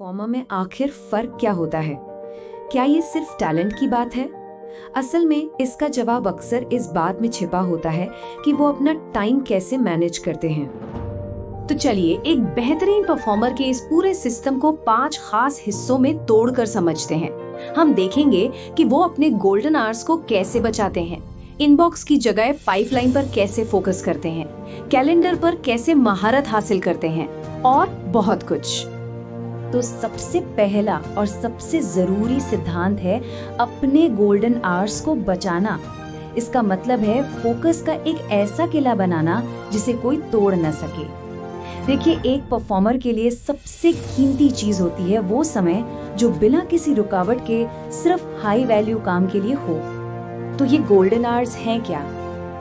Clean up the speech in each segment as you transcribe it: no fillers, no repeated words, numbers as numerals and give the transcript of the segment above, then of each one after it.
Performer में आखिर फर्क क्या होता है? क्या ये सिर्फ टैलेंट की बात है? असल में इसका जवाब अक्सर इस बात में छिपा होता है कि वो अपना टाइम कैसे मैनेज करते हैं। तो चलिए एक बेहतरीन परफॉर्मर के इस पूरे सिस्टम को 5 खास हिस्सों में तोड़कर समझते हैं। हम देखेंगे कि वो अपने गोल्डन आवर्स को कैसे बचाते हैं, इनबॉक्स की जगह पाइपलाइन पर कैसे फोकस करते हैं, कैलेंडर पर कैसे महारत हासिल करते हैं और बहुत कुछ। तो सबसे पहला और सबसे जरूरी सिद्धांत है अपने गोल्डन आवर्स को बचाना। इसका मतलब है फोकस का एक ऐसा किला बनाना जिसे कोई तोड़ न सके। देखिए, एक परफॉर्मर के लिए सबसे कीमती चीज होती है वो समय जो बिना किसी रुकावट के सिर्फ हाई वैल्यू काम के लिए हो। तो ये गोल्डन आवर्स हैं क्या?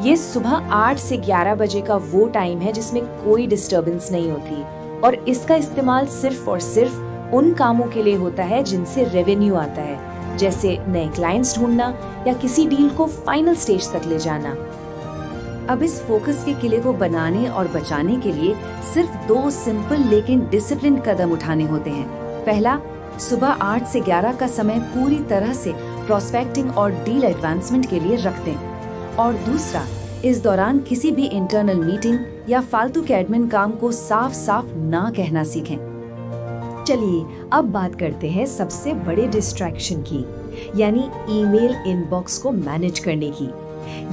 ये सुबह 8 से 11 बजे का वो टाइम है जिसमें कोई डिस्टर्बेंस नहीं होती और इसका इस्तेमाल सिर्फ और सिर्फ उन कामों के लिए होता है जिनसे रेवेन्यू आता है, जैसे नए क्लाइंट्स ढूंढना या किसी डील को फाइनल स्टेज तक ले जाना। अब इस फोकस के किले को बनाने और बचाने के लिए सिर्फ 2 सिंपल लेकिन डिसिप्लिन कदम उठाने होते हैं। पहला, सुबह 8 से 11 का समय पूरी तरह से प्रोस्पेक्टिंग और डील एडवांसमेंट के लिए रख दें। और दूसरा, इस दौरान किसी भी इंटरनल मीटिंग या फालतू के एडमिन काम को साफ साफ ना कहना सीखें। चलिए अब बात करते हैं सबसे बड़े डिस्ट्रैक्शन की, यानी ईमेल इनबॉक्स को मैनेज करने की।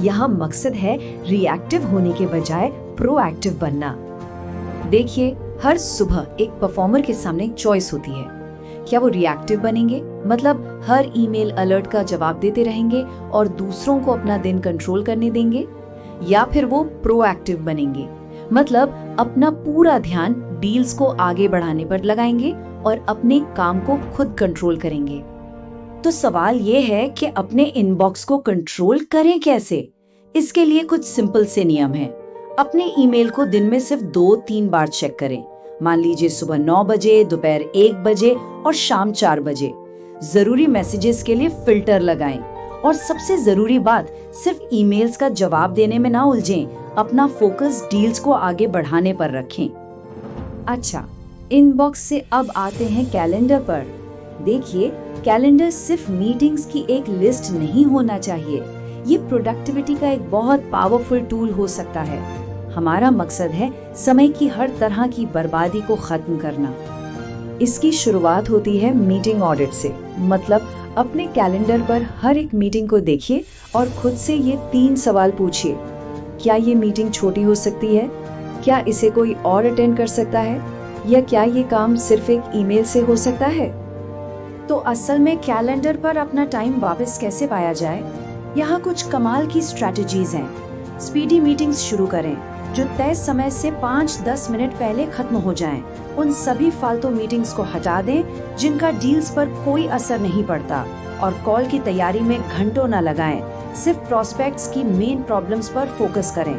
यहाँ मकसद है रिएक्टिव होने के बजाय प्रोएक्टिव बनना। देखिए, हर सुबह एक परफॉर्मर के सामने एक चॉइस होती है। क्या वो रिएक्टिव बनेंगे, मतलब हर ईमेल अलर्ट का जवाब देते रहेंगे और दूसरों को अपना दिन कंट्रोल करने देंगे, या फिर वो प्रोएक्टिव बनेंगे, मतलब अपना पूरा ध्यान डील्स को आगे बढ़ाने पर लगाएंगे और अपने काम को खुद कंट्रोल करेंगे। तो सवाल ये है कि अपने इनबॉक्स को कंट्रोल करें कैसे? इसके लिए कुछ सिंपल से नियम हैं। अपने ईमेल को दिन में सिर्फ 2-3 बार चेक करें। मान लीजिए सुबह 9 बजे, दोपहर 1 बजे और शाम 4 बजे। जरूरी मैसेजेस के लिए फिल्टर लगाएं और सबसे जरूरी बात, सिर्फ ईमेल्स का जवाब देने में ना उलझें, अपना फोकस डील्स को आगे बढ़ाने पर रखें। अच्छा, इनबॉक्स से अब आते हैं कैलेंडर पर। देखिए, कैलेंडर सिर्फ मीटिंग्स की एक लिस्ट नहीं होना चाहिए। ये प्रोडक्टिविटी का एक बहुत पावरफुल टूल हो सकता है। हमारा मकसद है समय की हर तरह की बर्बादी को खत्म करना। इसकी शुरुआत होती है मीटिंग ऑडिट से, मतलब अपने कैलेंडर पर हर एक मीटिंग को देखिए और खुद से ये 3 सवाल पूछिए। क्या ये मीटिंग छोटी हो सकती है? क्या इसे कोई और अटेंड कर सकता है? या क्या ये काम सिर्फ एक ईमेल से हो सकता है? तो असल में कैलेंडर पर अपना टाइम वापस कैसे पाया जाए? यहाँ कुछ कमाल की स्ट्रैटेजीज हैं। स्पीडी मीटिंग्स शुरू करें जो तय समय से 5-10 मिनट पहले खत्म हो जाएं। उन सभी फालतू मीटिंग्स को हटा दें जिनका डील्स पर कोई असर नहीं पड़ता, और कॉल की तैयारी में घंटों न लगाएं। सिर्फ प्रोस्पेक्ट्स की मेन प्रॉब्लम्स पर फोकस करें।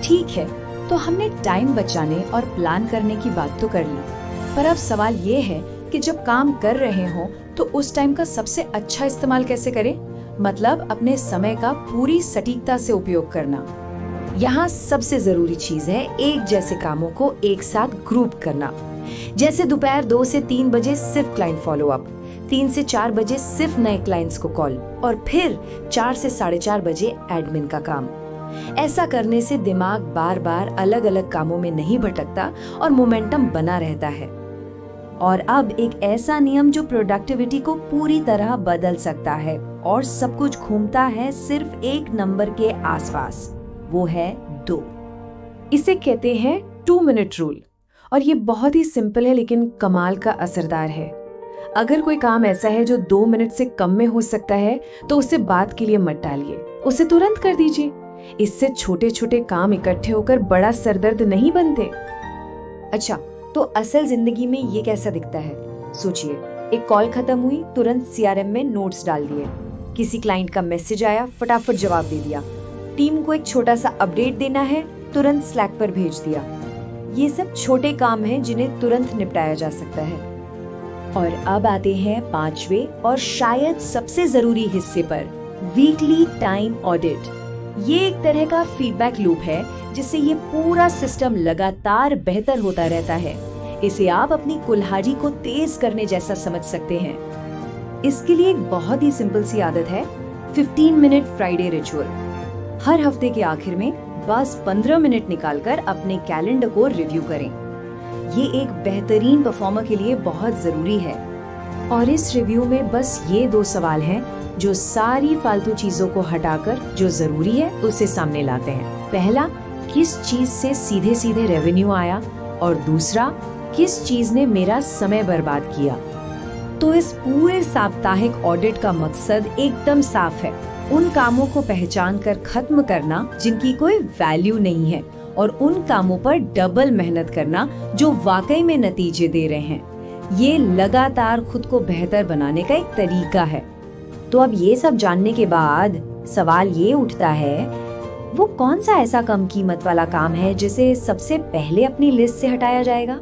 ठीक है, तो हमने टाइम बचाने और प्लान करने की बात तो कर ली, पर अब सवाल ये है कि जब काम कर रहे हो तो उस टाइम का सबसे अच्छा इस्तेमाल कैसे करें? मतलब अपने समय का पूरी सटीकता से उपयोग करना। यहाँ सबसे जरूरी चीज है एक जैसे कामों को एक साथ ग्रुप करना। जैसे दोपहर 2 से 3 बजे सिर्फ क्लाइंट फॉलोअप, 3 से 4 बजे सिर्फ नए क्लाइंट्स को कॉल, और फिर 4 से 4:30 बजे एडमिन का काम। ऐसा करने से दिमाग बार बार अलग अलग कामों में नहीं भटकता और मोमेंटम बना रहता है। और अब एक ऐसा नियम जो प्रोडक्टिविटी को पूरी तरह बदल सकता है, और सब कुछ घूमता है सिर्फ एक नंबर के आसपास, वो है 2। इसे कहते हैं 2 मिनट रूल, और ये बहुत ही सिंपल है लेकिन कमाल का असरदार है। अगर कोई काम ऐसा है जो 2 मिनट से कम में हो सकता है तो उसे बात के लिए मत टालिए, उसे तुरंत कर दीजिए। इससे छोटे छोटे काम इकट्ठे होकर बड़ा सरदर्द नहीं बनते। अच्छा, तो असल जिंदगी में ये कैसा दिखता है? सोचिए, एक कॉल खत्म हुई, तुरंत सीआरएम में नोट्स डाल दिए। किसी क्लाइंट का मैसेज आया, फटाफट जवाब दे दिया। टीम को एक छोटा सा अपडेट देना है, तुरंत स्लैक पर भेज दिया। ये सब छोटे काम हैं जिन्हें तुरंत निपटाया जा सकता है। और अब आते हैं 5वें और शायद सबसे जरूरी हिस्से पर, वीकली टाइम ऑडिट। ये एक तरह का फीडबैक लूप है जिससे ये पूरा सिस्टम लगातार बेहतर होता रहता है। इसे आप अपनी कुल्हाड़ी को तेज करने जैसा समझ सकते हैं। इसके लिए एक बहुत ही सिंपल सी आदत है, 15 मिनट फ्राइडे रिचुअल। हर हफ्ते के आखिर में बस 15 मिनट निकालकर अपने कैलेंडर को रिव्यू करें। ये एक बेहतरीन परफॉर्मर के लिए बहुत जरूरी है। और इस रिव्यू में बस ये 2 सवाल हैं जो सारी फालतू चीजों को हटाकर जो जरूरी है उसे सामने लाते हैं। पहला, किस चीज से सीधे सीधे रेवेन्यू आया, और दूसरा, किस चीज ने मेरा समय बर्बाद किया। तो इस पूरे साप्ताहिक ऑडिट का मकसद एकदम साफ है, उन कामों को पहचान कर खत्म करना जिनकी कोई वैल्यू नहीं है, और उन कामों पर डबल मेहनत करना जो वाकई में नतीजे दे रहे हैं। ये लगातार खुद को बेहतर बनाने का एक तरीका है। तो अब ये सब जानने के बाद सवाल ये उठता है, वो कौन सा ऐसा कम कीमत वाला काम है जिसे सबसे पहले अपनी लिस्ट से हटाया जाएगा?